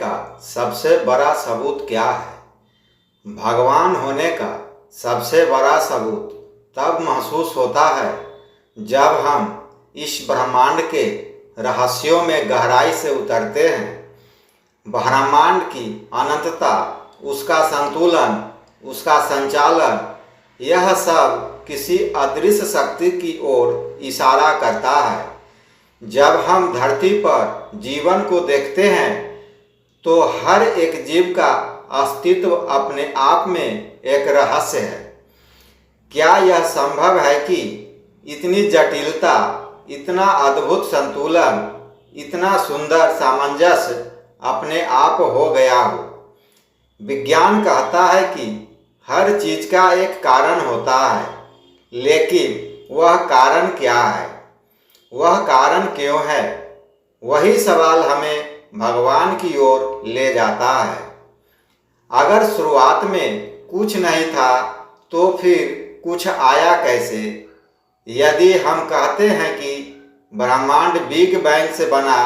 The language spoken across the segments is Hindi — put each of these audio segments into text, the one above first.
का सबसे बड़ा सबूत क्या है? भगवान होने का सबसे बड़ा सबूत तब महसूस होता है जब हम इस ब्रह्मांड के रहस्यों में गहराई से उतरते हैं। ब्रह्मांड की अनंतता, उसका संतुलन, उसका संचालन, यह सब किसी अदृश्य शक्ति की ओर इशारा करता है। जब हम धरती पर जीवन को देखते हैं तो हर एक जीव का अस्तित्व अपने आप में एक रहस्य है। क्या यह संभव है कि इतनी जटिलता, इतना अद्भुत संतुलन, इतना सुंदर सामंजस्य अपने आप हो गया हो? विज्ञान कहता है कि हर चीज का एक कारण होता है, लेकिन वह कारण क्या है? वह कारण क्यों है? वही सवाल हमें भगवान की ओर ले जाता है। अगर शुरुआत में कुछ नहीं था तो फिर कुछ आया कैसे? यदि हम कहते हैं कि ब्रह्मांड बिग बैंग से बना,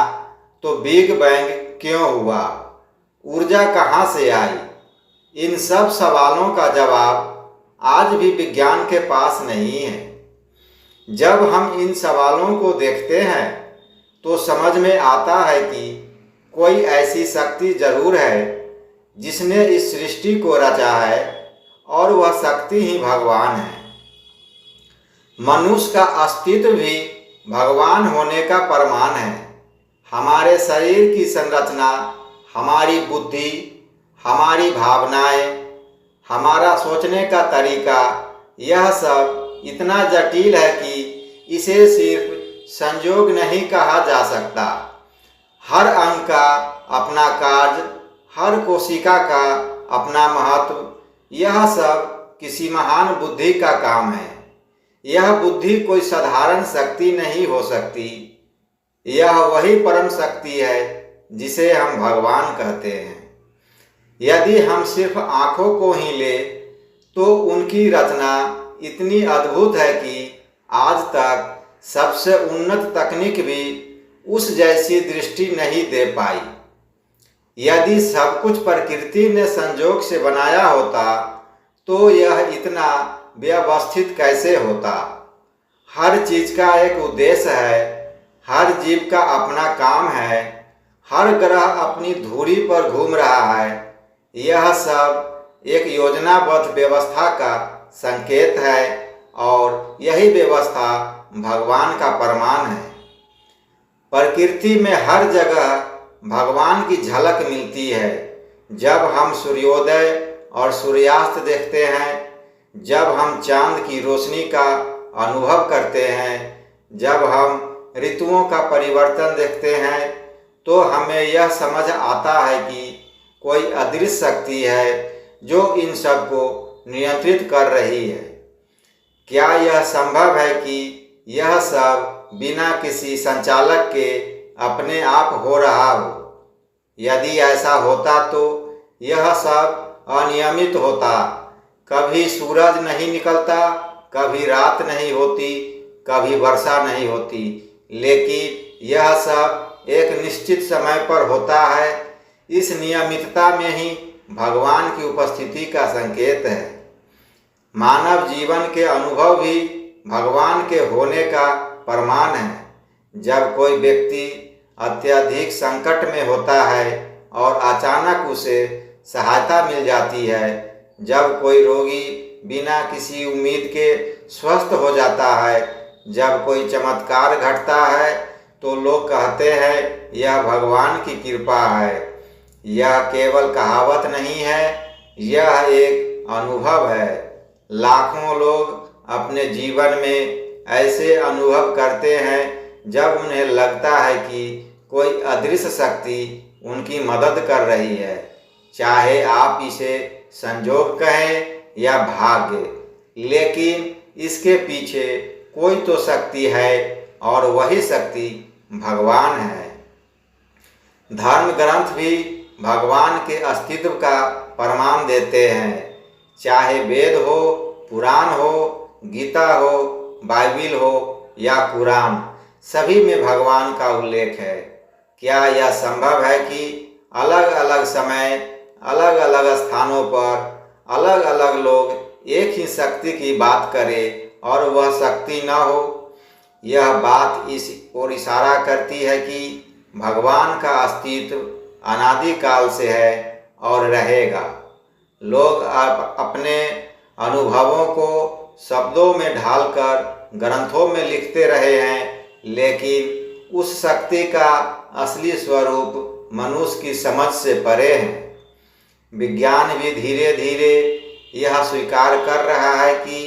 तो बिग बैंग क्यों हुआ? ऊर्जा कहाँ से आई? इन सब सवालों का जवाब आज भी विज्ञान के पास नहीं है। जब हम इन सवालों को देखते हैं तो समझ में आता है कि कोई ऐसी शक्ति जरूर है जिसने इस सृष्टि को रचा है, और वह शक्ति ही भगवान है। मनुष्य का अस्तित्व भी भगवान होने का प्रमाण है। हमारे शरीर की संरचना, हमारी बुद्धि, हमारी भावनाएं, हमारा सोचने का तरीका, यह सब इतना जटिल है कि इसे सिर्फ संयोग नहीं कहा जा सकता। हर अंग का अपना कार्य, हर कोशिका का अपना महत्व, यह सब किसी महान बुद्धि का काम है। यह बुद्धि कोई साधारण शक्ति नहीं हो सकती। यह वही परम शक्ति है जिसे हम भगवान कहते हैं। यदि हम सिर्फ आँखों को ही ले तो उनकी रचना इतनी अद्भुत है कि आज तक सबसे उन्नत तकनीक भी उस जैसी दृष्टि नहीं दे पाई। यदि सब कुछ प्रकृति ने संजोग से बनाया होता तो यह इतना व्यवस्थित कैसे होता? हर चीज का एक उद्देश्य है, हर जीव का अपना काम है, हर ग्रह अपनी धुरी पर घूम रहा है। यह सब एक योजनाबद्ध व्यवस्था का संकेत है, और यही व्यवस्था भगवान का प्रमाण है। प्रकृति में हर जगह भगवान की झलक मिलती है। जब हम सूर्योदय और सूर्यास्त देखते हैं, जब हम चांद की रोशनी का अनुभव करते हैं, जब हम ऋतुओं का परिवर्तन देखते हैं, तो हमें यह समझ आता है कि कोई अदृश्य शक्ति है जो इन सब को नियंत्रित कर रही है। क्या यह संभव है कि यह सब बिना किसी संचालक के अपने आप हो रहा हो? यदि ऐसा होता तो यह सब अनियमित होता। कभी सूरज नहीं निकलता, कभी रात नहीं होती, कभी वर्षा नहीं होती, लेकिन यह सब एक निश्चित समय पर होता है। इस नियमितता में ही भगवान की उपस्थिति का संकेत है। मानव जीवन के अनुभव भी भगवान के होने का प्रमाण है। जब कोई व्यक्ति अत्यधिक संकट में होता है और अचानक उसे सहायता मिल जाती है, जब कोई रोगी बिना किसी उम्मीद के स्वस्थ हो जाता है, जब कोई चमत्कार घटता है, तो लोग कहते हैं यह भगवान की कृपा है। यह केवल कहावत नहीं है, यह एक अनुभव है। लाखों लोग अपने जीवन में ऐसे अनुभव करते हैं जब उन्हें लगता है कि कोई अदृश्य शक्ति उनकी मदद कर रही है। चाहे आप इसे संजोग कहें या भाग्य, लेकिन इसके पीछे कोई तो शक्ति है, और वही शक्ति भगवान है। धर्म ग्रंथ भी भगवान के अस्तित्व का प्रमाण देते हैं। चाहे वेद हो, पुराण हो, गीता हो, बाइबिल हो या कुरान, सभी में भगवान का उल्लेख है। क्या यह संभव है कि अलग अलग अलग समय, अलग अलग स्थानों पर अलग अलग लोग एक ही शक्ति की बात करें और वह शक्ति न हो, यह बात इस ओर इशारा करती है कि भगवान का अस्तित्व अनादिकाल से है और रहेगा। लोग अपने अनुभवों को शब्दों में ढालकर ग्रंथों में लिखते रहे हैं, लेकिन उस शक्ति का असली स्वरूप मनुष्य की समझ से परे है। विज्ञान भी धीरे धीरे यह स्वीकार कर रहा है कि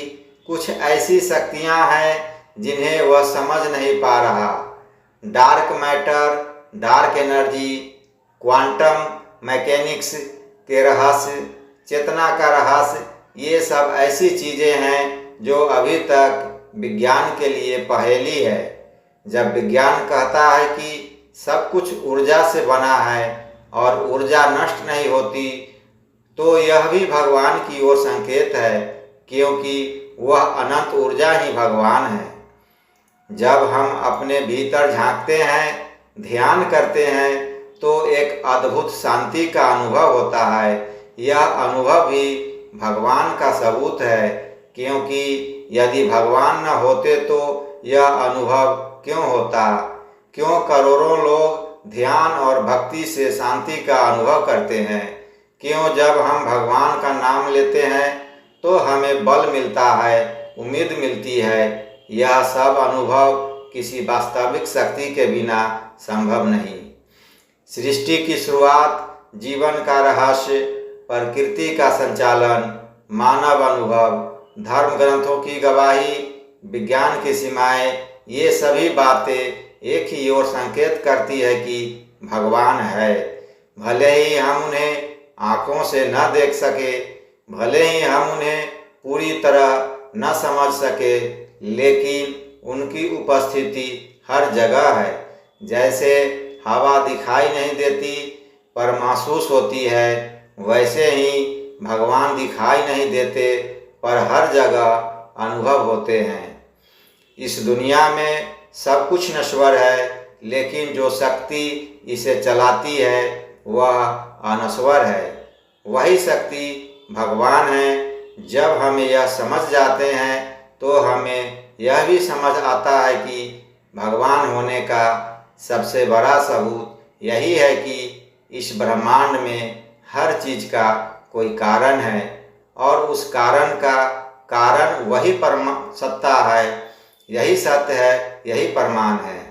कुछ ऐसी शक्तियां हैं जिन्हें वह समझ नहीं पा रहा। Dark matter, dark energy, quantum mechanics के रहस्य, चेतना का रहस्य, ये सब ऐसी चीज़ें हैं जो अभी तक विज्ञान के लिए पहेली है। जब विज्ञान कहता है कि सब कुछ ऊर्जा से बना है और ऊर्जा नष्ट नहीं होती, तो यह भी भगवान की ओर संकेत है, क्योंकि वह अनंत ऊर्जा ही भगवान है। जब हम अपने भीतर झांकते हैं, ध्यान करते हैं, तो एक अद्भुत शांति का अनुभव होता है। यह अनुभव भी भगवान का सबूत है, क्योंकि यदि भगवान न होते तो यह अनुभव क्यों होता? क्यों करोड़ों लोग ध्यान और भक्ति से शांति का अनुभव करते हैं? क्यों जब हम भगवान का नाम लेते हैं तो हमें बल मिलता है, उम्मीद मिलती है? यह सब अनुभव किसी वास्तविक शक्ति के बिना संभव नहीं। सृष्टि की शुरुआत, जीवन का रहस्य, प्रकृति का संचालन, मानव अनुभव, धर्म ग्रंथों की गवाही, विज्ञान की सीमाएं, ये सभी बातें एक ही ओर संकेत करती है कि भगवान है। भले ही हम उन्हें आँखों से न देख सके, भले ही हम उन्हें पूरी तरह न समझ सके, लेकिन उनकी उपस्थिति हर जगह है। जैसे हवा दिखाई नहीं देती पर महसूस होती है, वैसे ही भगवान दिखाई नहीं देते पर हर जगह अनुभव होते हैं। इस दुनिया में सब कुछ नश्वर है, लेकिन जो शक्ति इसे चलाती है वह अनश्वर है। वही शक्ति भगवान है। जब हम यह समझ जाते हैं तो हमें यह भी समझ आता है कि भगवान होने का सबसे बड़ा सबूत यही है कि इस ब्रह्मांड में हर चीज़ का कोई कारण है और उस कारण का कारण वही परम सत्ता है। यही सत्य है, यही प्रमाण है।